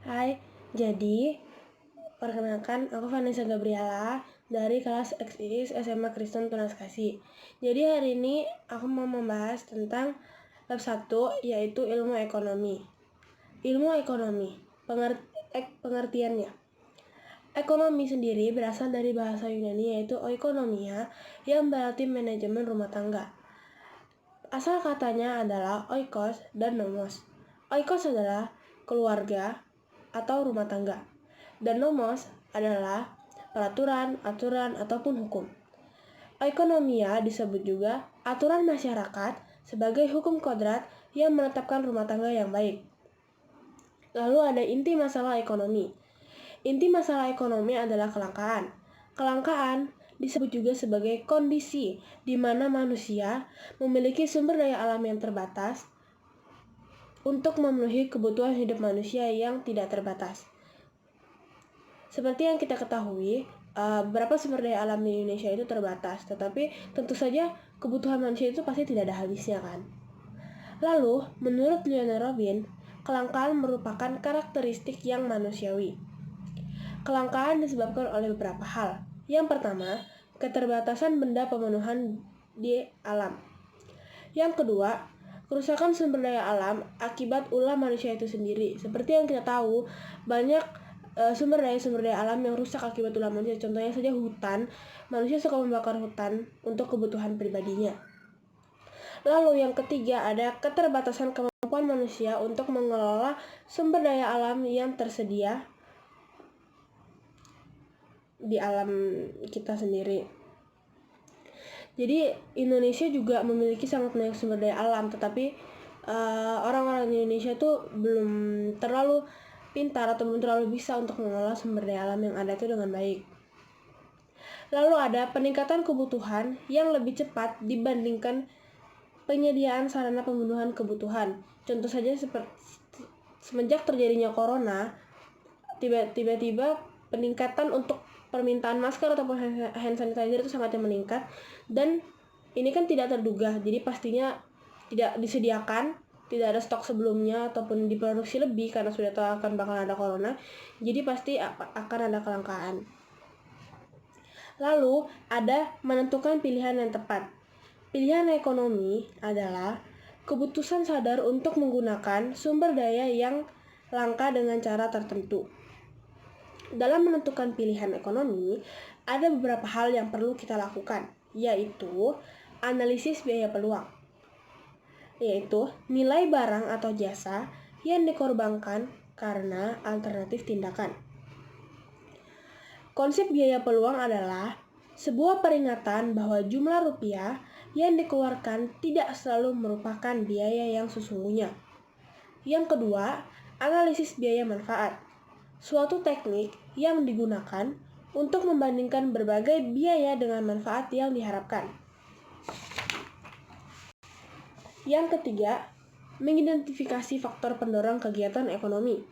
Hai, jadi perkenalkan aku Vanessa Gabriela dari kelas XIS SMA Kristen Tunas Kasih. Jadi hari ini aku mau membahas tentang bab 1 yaitu ilmu ekonomi. Ilmu ekonomi, pengertiannya. Ekonomi sendiri berasal dari bahasa Yunani yaitu oikonomia yang berarti manajemen rumah tangga. Asal katanya adalah oikos dan nomos. Oikos adalah keluarga atau rumah tangga, dan nomos adalah peraturan, aturan, ataupun hukum. Oikonomia disebut juga aturan masyarakat sebagai hukum kodrat yang menetapkan rumah tangga yang baik. Lalu ada inti masalah ekonomi. Inti masalah ekonomi adalah kelangkaan. Kelangkaan disebut juga sebagai kondisi di mana manusia memiliki sumber daya alam yang terbatas untuk memenuhi kebutuhan hidup manusia yang tidak terbatas. Seperti yang kita ketahui, beberapa sumber daya alam di Indonesia itu terbatas, tetapi tentu saja kebutuhan manusia itu pasti tidak ada habisnya kan. Lalu, menurut Leonard Robin, kelangkaan merupakan karakteristik yang manusiawi. Kelangkaan disebabkan oleh beberapa hal. Yang pertama, keterbatasan benda pemenuhan di alam. Yang kedua, kerusakan sumber daya alam akibat ulah manusia itu sendiri. Seperti yang kita tahu, banyak sumber daya alam yang rusak akibat ulah manusia. Contohnya saja hutan. Manusia suka membakar hutan untuk kebutuhan pribadinya. Lalu yang ketiga ada keterbatasan kemampuan manusia untuk mengelola sumber daya alam yang tersedia di alam kita sendiri. Jadi Indonesia juga memiliki sangat banyak sumber daya alam, tetapi orang-orang Indonesia itu belum terlalu pintar atau belum terlalu bisa untuk mengelola sumber daya alam yang ada itu dengan baik. Lalu ada peningkatan kebutuhan yang lebih cepat dibandingkan penyediaan sarana pemenuhan kebutuhan. Contoh saja semenjak terjadinya corona, tiba-tiba peningkatan untuk permintaan masker ataupun hand sanitizer itu sangat meningkat, dan ini kan tidak terduga, jadi pastinya tidak disediakan, tidak ada stok sebelumnya ataupun diproduksi lebih karena sudah tahu akan bakal ada corona, jadi pasti akan ada kelangkaan. Lalu ada menentukan pilihan yang tepat. Pilihan ekonomi adalah keputusan sadar untuk menggunakan sumber daya yang langka dengan cara tertentu. Dalam menentukan pilihan ekonomi, ada beberapa hal yang perlu kita lakukan, yaitu analisis biaya peluang, yaitu nilai barang atau jasa yang dikorbankan karena alternatif tindakan. Konsep biaya peluang adalah sebuah peringatan bahwa jumlah rupiah yang dikeluarkan tidak selalu merupakan biaya yang sesungguhnya. Yang kedua, analisis biaya manfaat, suatu teknik yang digunakan untuk membandingkan berbagai biaya dengan manfaat yang diharapkan. Yang ketiga, mengidentifikasi faktor pendorong kegiatan ekonomi.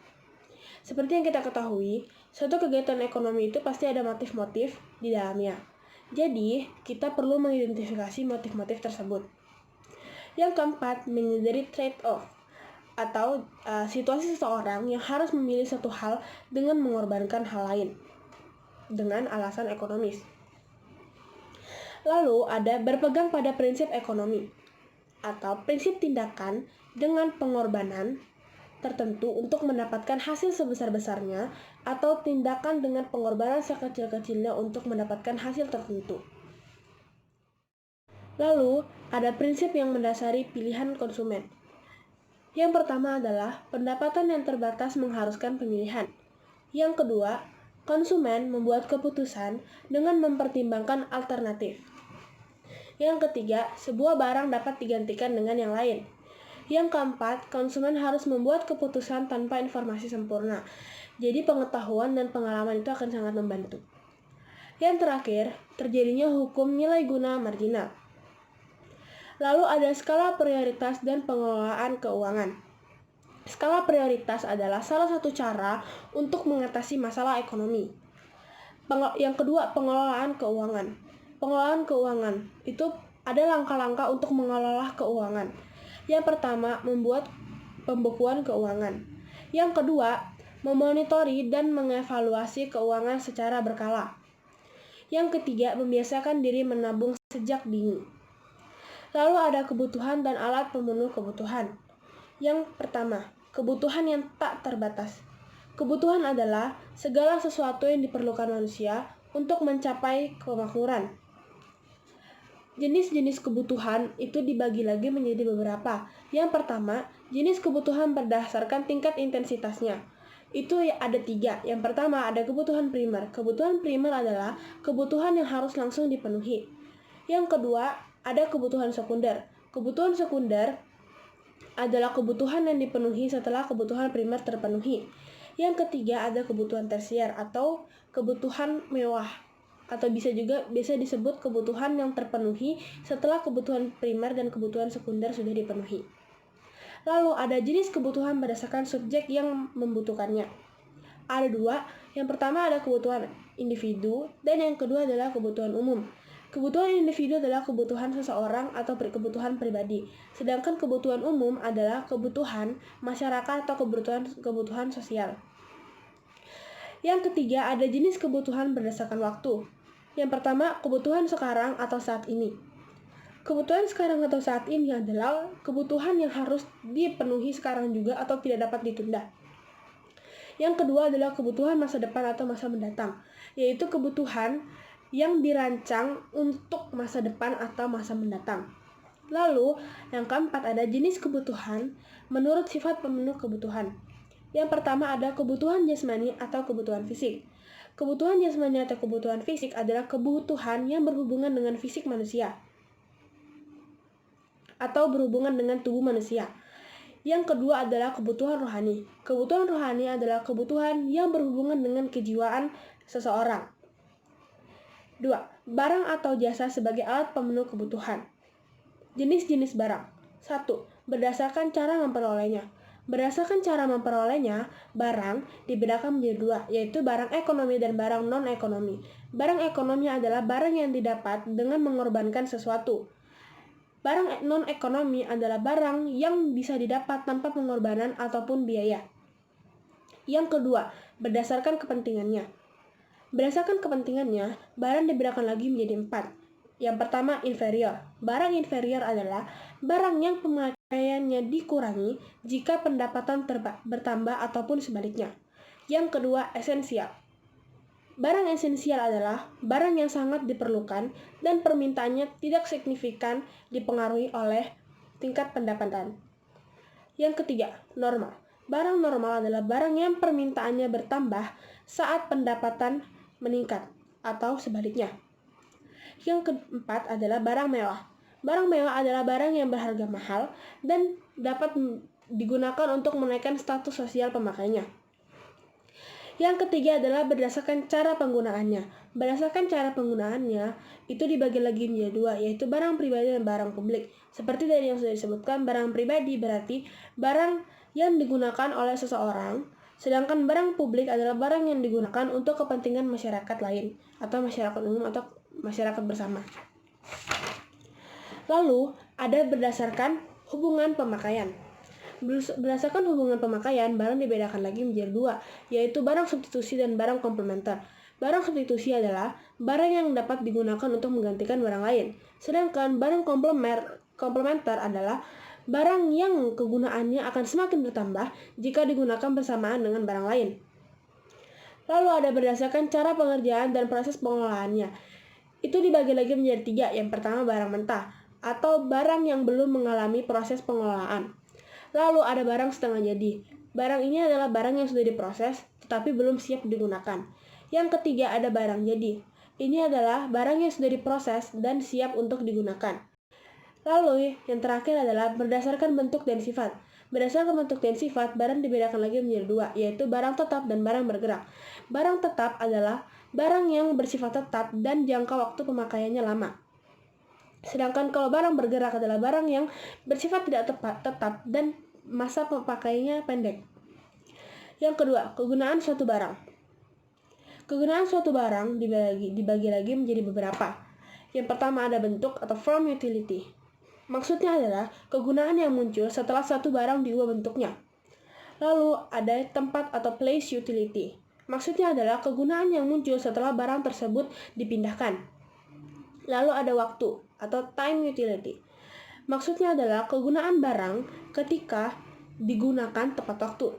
Seperti yang kita ketahui, suatu kegiatan ekonomi itu pasti ada motif-motif di dalamnya. Jadi, kita perlu mengidentifikasi motif-motif tersebut. Yang keempat, menyadari trade-off atau situasi seseorang yang harus memilih satu hal dengan mengorbankan hal lain dengan alasan ekonomis. Lalu ada berpegang pada prinsip ekonomi atau prinsip tindakan dengan pengorbanan tertentu untuk mendapatkan hasil sebesar-besarnya atau tindakan dengan pengorbanan sekecil-kecilnya untuk mendapatkan hasil tertentu. Lalu ada prinsip yang mendasari pilihan konsumen. Yang pertama adalah pendapatan yang terbatas mengharuskan pemilihan. Yang kedua, konsumen membuat keputusan dengan mempertimbangkan alternatif. Yang ketiga, sebuah barang dapat digantikan dengan yang lain. Yang keempat, konsumen harus membuat keputusan tanpa informasi sempurna. Jadi pengetahuan dan pengalaman itu akan sangat membantu. Yang terakhir, terjadinya hukum nilai guna marginal. Lalu ada skala prioritas dan pengelolaan keuangan. Skala prioritas adalah salah satu cara untuk mengatasi masalah ekonomi. Yang kedua, pengelolaan keuangan. Pengelolaan keuangan itu ada langkah-langkah untuk mengelola keuangan. Yang pertama, membuat pembukuan keuangan. Yang kedua, memonitori dan mengevaluasi keuangan secara berkala. Yang ketiga, membiasakan diri menabung sejak dini. Lalu ada kebutuhan dan alat pemenuh kebutuhan. Yang pertama, kebutuhan yang tak terbatas. Kebutuhan adalah segala sesuatu yang diperlukan manusia untuk mencapai kemakmuran. Jenis-jenis kebutuhan itu dibagi lagi menjadi beberapa. Yang pertama, jenis kebutuhan berdasarkan tingkat intensitasnya. Itu ada 3. Yang pertama ada kebutuhan primer. Kebutuhan primer adalah kebutuhan yang harus langsung dipenuhi. Yang kedua, ada kebutuhan sekunder. Kebutuhan sekunder adalah kebutuhan yang dipenuhi setelah kebutuhan primer terpenuhi. Yang ketiga, ada kebutuhan tersier atau kebutuhan mewah, atau bisa disebut kebutuhan yang terpenuhi setelah kebutuhan primer dan kebutuhan sekunder sudah dipenuhi. Lalu ada jenis kebutuhan berdasarkan subjek yang membutuhkannya. Ada 2. Yang pertama ada kebutuhan individu dan yang kedua adalah kebutuhan umum. Kebutuhan individu adalah kebutuhan seseorang atau kebutuhan pribadi, sedangkan kebutuhan umum adalah kebutuhan masyarakat atau kebutuhan sosial. Yang ketiga, ada jenis kebutuhan berdasarkan waktu. Yang pertama, kebutuhan sekarang atau saat ini. Kebutuhan sekarang atau saat ini adalah kebutuhan yang harus dipenuhi sekarang juga atau tidak dapat ditunda. Yang kedua adalah kebutuhan masa depan atau masa mendatang, yaitu kebutuhan yang dirancang untuk masa depan atau masa mendatang. Lalu, yang keempat ada jenis kebutuhan menurut sifat pemenuh kebutuhan. Yang pertama ada kebutuhan jasmani atau kebutuhan fisik. Kebutuhan jasmani atau kebutuhan fisik adalah kebutuhan yang berhubungan dengan fisik manusia atau berhubungan dengan tubuh manusia. Yang kedua adalah kebutuhan rohani. Kebutuhan rohani adalah kebutuhan yang berhubungan dengan kejiwaan seseorang. 2. Barang atau jasa sebagai alat pemenuh kebutuhan. Jenis-jenis barang. 1. Berdasarkan cara memperolehnya. Berdasarkan cara memperolehnya, barang dibedakan menjadi 2, yaitu barang ekonomi dan barang non-ekonomi. Barang ekonomi adalah barang yang didapat dengan mengorbankan sesuatu. Barang non-ekonomi adalah barang yang bisa didapat tanpa pengorbanan ataupun biaya. Yang kedua, berdasarkan kepentingannya. Berdasarkan kepentingannya, barang dibedakan lagi menjadi 4. Yang pertama, inferior. Barang inferior adalah barang yang pemakaiannya dikurangi jika pendapatan bertambah ataupun sebaliknya. Yang kedua, esensial. Barang esensial adalah barang yang sangat diperlukan dan permintaannya tidak signifikan dipengaruhi oleh tingkat pendapatan. Yang ketiga, normal. Barang normal adalah barang yang permintaannya bertambah saat pendapatan meningkat atau sebaliknya. Yang keempat adalah barang mewah. Barang mewah adalah barang yang berharga mahal dan dapat digunakan untuk menaikkan status sosial pemakainya. Yang ketiga adalah berdasarkan cara penggunaannya. Berdasarkan cara penggunaannya, itu dibagi lagi menjadi 2, yaitu barang pribadi dan barang publik. Seperti dari yang sudah disebutkan, barang pribadi berarti barang yang digunakan oleh seseorang, sedangkan barang publik adalah barang yang digunakan untuk kepentingan masyarakat lain, atau masyarakat umum atau masyarakat bersama. Lalu, ada berdasarkan hubungan pemakaian. Berdasarkan hubungan pemakaian, barang dibedakan lagi menjadi 2, yaitu barang substitusi dan barang komplementer. Barang substitusi adalah barang yang dapat digunakan untuk menggantikan barang lain, sedangkan barang komplementer adalah barang yang kegunaannya akan semakin bertambah jika digunakan bersamaan dengan barang lain. Lalu ada berdasarkan cara pengerjaan dan proses pengolahannya. Itu dibagi lagi menjadi 3. Yang pertama barang mentah, atau barang yang belum mengalami proses pengolahan. Lalu ada barang setengah jadi. Barang ini adalah barang yang sudah diproses, tetapi belum siap digunakan. Yang ketiga ada barang jadi. Ini adalah barang yang sudah diproses dan siap untuk digunakan. Lalu yang terakhir adalah berdasarkan bentuk dan sifat. Berdasarkan bentuk dan sifat, barang dibedakan lagi menjadi 2, yaitu barang tetap dan barang bergerak. Barang tetap adalah barang yang bersifat tetap dan jangka waktu pemakaiannya lama. Sedangkan kalau barang bergerak adalah barang yang bersifat tidak tetap dan masa pemakaiannya pendek. Yang kedua, kegunaan suatu barang. Kegunaan suatu barang dibagi lagi menjadi beberapa. Yang pertama ada bentuk atau form utility. Maksudnya adalah kegunaan yang muncul setelah suatu barang diubah bentuknya. Lalu ada tempat atau place utility. Maksudnya adalah kegunaan yang muncul setelah barang tersebut dipindahkan. Lalu ada waktu atau time utility. Maksudnya adalah kegunaan barang ketika digunakan tepat waktu.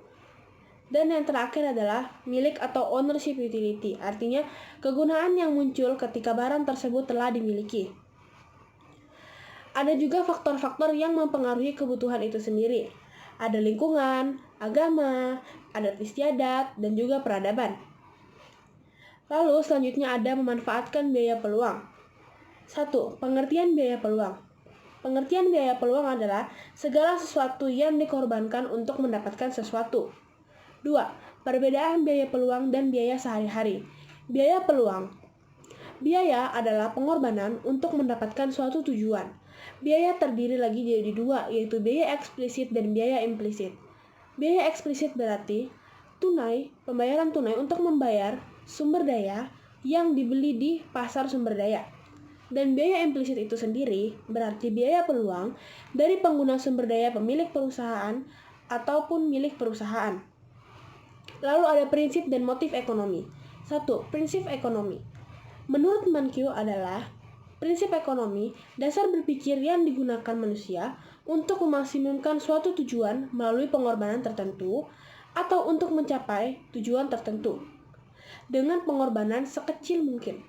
Dan yang terakhir adalah milik atau ownership utility, artinya kegunaan yang muncul ketika barang tersebut telah dimiliki. Ada juga faktor-faktor yang mempengaruhi kebutuhan itu sendiri. Ada lingkungan, agama, adat istiadat, dan juga peradaban. Lalu selanjutnya ada memanfaatkan biaya peluang. 1. Pengertian biaya peluang. Pengertian biaya peluang adalah segala sesuatu yang dikorbankan untuk mendapatkan sesuatu. 2. Perbedaan biaya peluang dan biaya sehari-hari. Biaya peluang. Biaya adalah pengorbanan untuk mendapatkan suatu tujuan. Biaya terdiri lagi jadi dua, yaitu biaya eksplisit dan biaya implisit. Biaya eksplisit berarti pembayaran tunai untuk membayar sumber daya yang dibeli di pasar sumber daya. Dan biaya implisit itu sendiri berarti biaya peluang dari pengguna sumber daya pemilik perusahaan ataupun milik perusahaan. Lalu ada prinsip dan motif ekonomi. 1. Prinsip ekonomi. Menurut Mankiw adalah prinsip ekonomi dasar berpikir yang digunakan manusia untuk memaksimumkan suatu tujuan melalui pengorbanan tertentu atau untuk mencapai tujuan tertentu dengan pengorbanan sekecil mungkin.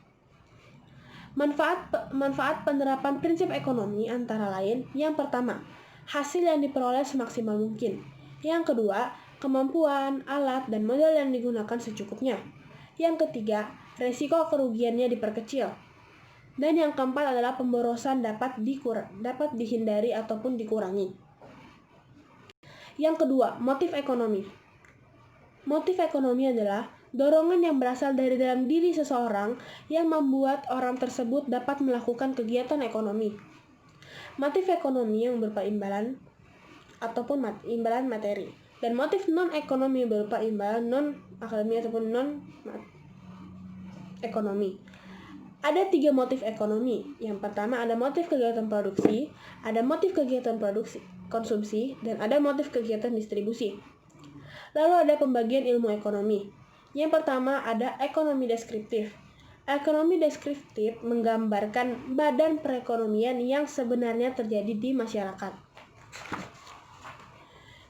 Manfaat penerapan prinsip ekonomi antara lain: yang pertama, hasil yang diperoleh semaksimal mungkin. Yang kedua, kemampuan, alat, dan modal yang digunakan secukupnya. Yang ketiga, resiko kerugiannya diperkecil. Dan yang keempat adalah pemborosan dapat dihindari ataupun dikurangi. Yang kedua, motif ekonomi. Motif ekonomi adalah dorongan yang berasal dari dalam diri seseorang yang membuat orang tersebut dapat melakukan kegiatan ekonomi. Motif ekonomi yang berupa imbalan ataupun imbalan materi. Dan motif non-ekonomi berupa imbalan non-akademi ataupun non-ekonomi. Ada 3 motif ekonomi. Yang pertama ada motif kegiatan produksi, ada motif kegiatan konsumsi, dan ada motif kegiatan distribusi. Lalu ada pembagian ilmu ekonomi. Yang pertama ada ekonomi deskriptif. Ekonomi deskriptif menggambarkan badan perekonomian yang sebenarnya terjadi di masyarakat.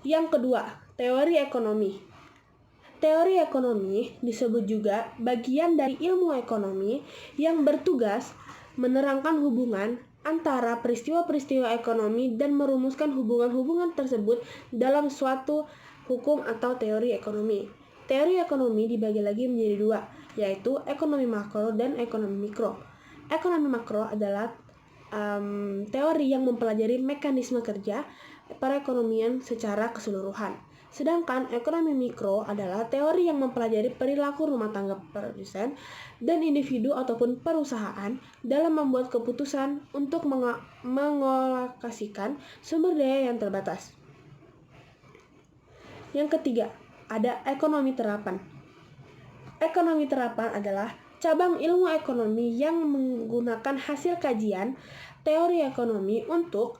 Yang kedua, teori ekonomi. Teori ekonomi disebut juga bagian dari ilmu ekonomi yang bertugas menerangkan hubungan antara peristiwa-peristiwa ekonomi dan merumuskan hubungan-hubungan tersebut dalam suatu hukum atau teori ekonomi. Teori ekonomi dibagi lagi menjadi 2, yaitu ekonomi makro dan ekonomi mikro. Ekonomi makro adalah teori yang mempelajari mekanisme kerja perekonomian secara keseluruhan. Sedangkan ekonomi mikro adalah teori yang mempelajari perilaku rumah tangga produsen dan individu ataupun perusahaan dalam membuat keputusan untuk mengalokasikan sumber daya yang terbatas. Yang ketiga, ada ekonomi terapan. Ekonomi terapan adalah cabang ilmu ekonomi yang menggunakan hasil kajian teori ekonomi untuk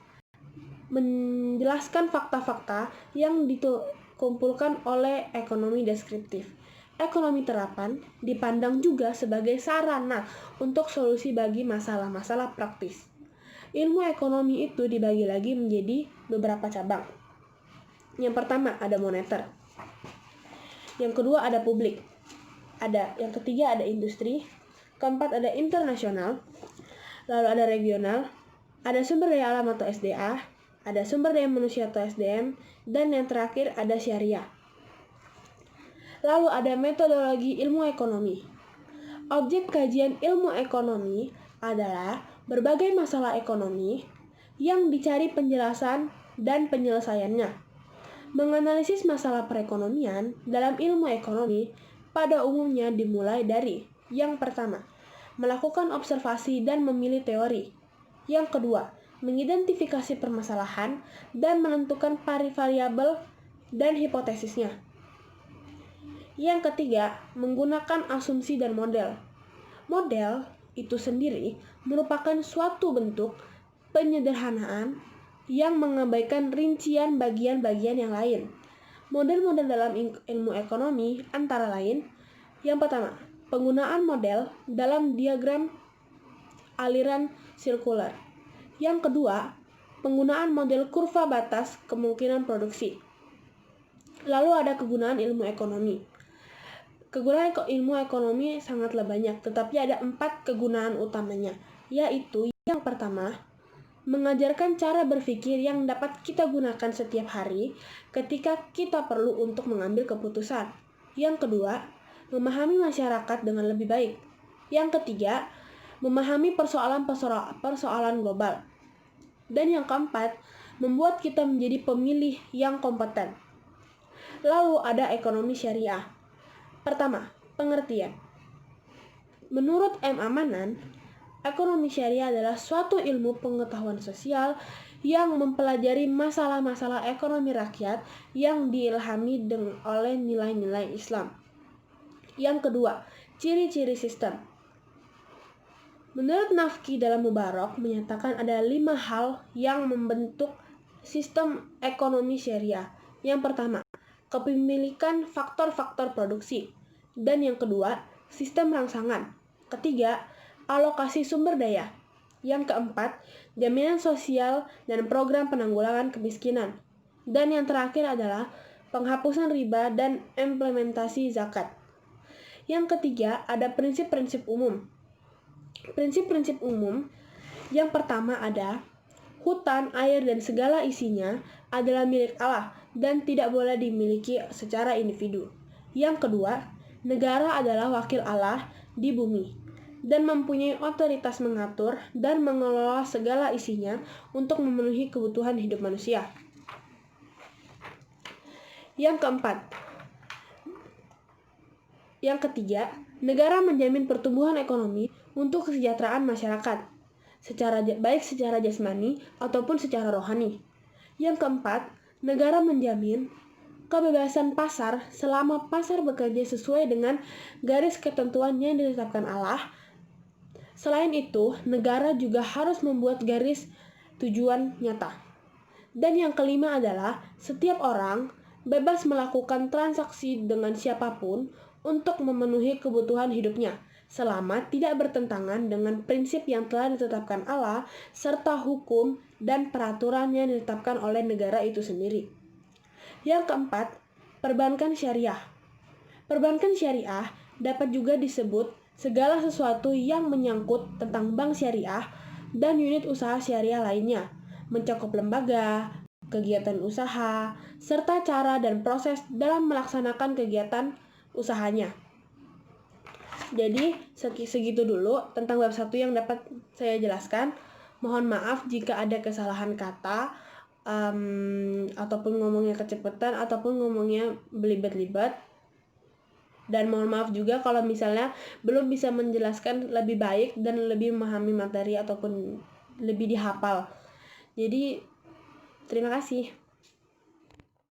menjelaskan fakta-fakta yang dikumpulkan oleh ekonomi deskriptif. Ekonomi terapan dipandang juga sebagai sarana untuk solusi bagi masalah-masalah praktis. Ilmu ekonomi itu dibagi lagi menjadi beberapa cabang. Yang pertama ada moneter. Yang kedua ada publik. Yang ketiga ada industri. Keempat ada internasional. Lalu ada regional. Ada sumber daya alam atau SDA. Ada sumber daya manusia atau SDM. Dan yang terakhir ada syariah. Lalu ada metodologi ilmu ekonomi. Objek kajian ilmu ekonomi adalah berbagai masalah ekonomi yang dicari penjelasan dan penyelesaiannya. Menganalisis masalah perekonomian dalam ilmu ekonomi pada umumnya dimulai dari: yang pertama, melakukan observasi dan memilih teori. Yang kedua, mengidentifikasi permasalahan dan menentukan variabel dan hipotesisnya. Yang ketiga, menggunakan asumsi dan model. Model itu sendiri merupakan suatu bentuk penyederhanaan yang mengabaikan rincian bagian-bagian yang lain. Model-model dalam ilmu ekonomi antara lain, yang pertama, penggunaan model dalam diagram aliran sirkular. Yang kedua, penggunaan model kurva batas kemungkinan produksi. Lalu ada kegunaan ilmu ekonomi. Kegunaan ilmu ekonomi sangatlah banyak, tetapi ada 4 kegunaan utamanya, yaitu yang pertama, mengajarkan cara berpikir yang dapat kita gunakan setiap hari ketika kita perlu untuk mengambil keputusan. Yang kedua, memahami masyarakat dengan lebih baik. Yang ketiga, memahami persoalan global. Dan yang keempat, membuat kita menjadi pemilih yang kompeten. Lalu ada ekonomi syariah. Pertama, pengertian. Menurut M. Amanan, ekonomi syariah adalah suatu ilmu pengetahuan sosial yang mempelajari masalah-masalah ekonomi rakyat yang diilhami oleh nilai-nilai Islam. Yang kedua, ciri-ciri sistem. Menurut Nafki dalam Mubarak menyatakan ada 5 hal yang membentuk sistem ekonomi syariah. Yang pertama, kepemilikan faktor-faktor produksi. Dan yang kedua, sistem rangsangan. Ketiga, alokasi sumber daya. Yang keempat, jaminan sosial dan program penanggulangan kemiskinan. Dan yang terakhir adalah penghapusan riba dan implementasi zakat. Yang ketiga, ada prinsip-prinsip umum. Prinsip-prinsip umum yang pertama ada hutan, air, dan segala isinya adalah milik Allah dan tidak boleh dimiliki secara individu. Yang kedua, negara adalah wakil Allah di bumi dan mempunyai otoritas mengatur dan mengelola segala isinya untuk memenuhi kebutuhan hidup manusia. Yang keempat, yang ketiga, negara menjamin pertumbuhan ekonomi untuk kesejahteraan masyarakat, baik secara jasmani ataupun secara rohani. Yang keempat, negara menjamin kebebasan pasar selama pasar bekerja sesuai dengan garis ketentuan yang ditetapkan Allah. Selain itu, negara juga harus membuat garis tujuan nyata. Dan yang kelima adalah setiap orang bebas melakukan transaksi dengan siapapun untuk memenuhi kebutuhan hidupnya, selama tidak bertentangan dengan prinsip yang telah ditetapkan Allah serta hukum dan peraturan yang ditetapkan oleh negara itu sendiri. Yang keempat, perbankan syariah. Perbankan syariah dapat juga disebut segala sesuatu yang menyangkut tentang bank syariah dan unit usaha syariah lainnya, mencakup lembaga, kegiatan usaha, serta cara dan proses dalam melaksanakan kegiatan usahanya. Jadi segitu dulu tentang bab 1 yang dapat saya jelaskan. Mohon maaf jika ada kesalahan kata, ataupun ngomongnya kecepatan ataupun ngomongnya belibet-libet. Dan mohon maaf juga kalau misalnya belum bisa menjelaskan lebih baik dan lebih memahami materi ataupun lebih dihafal. Jadi terima kasih.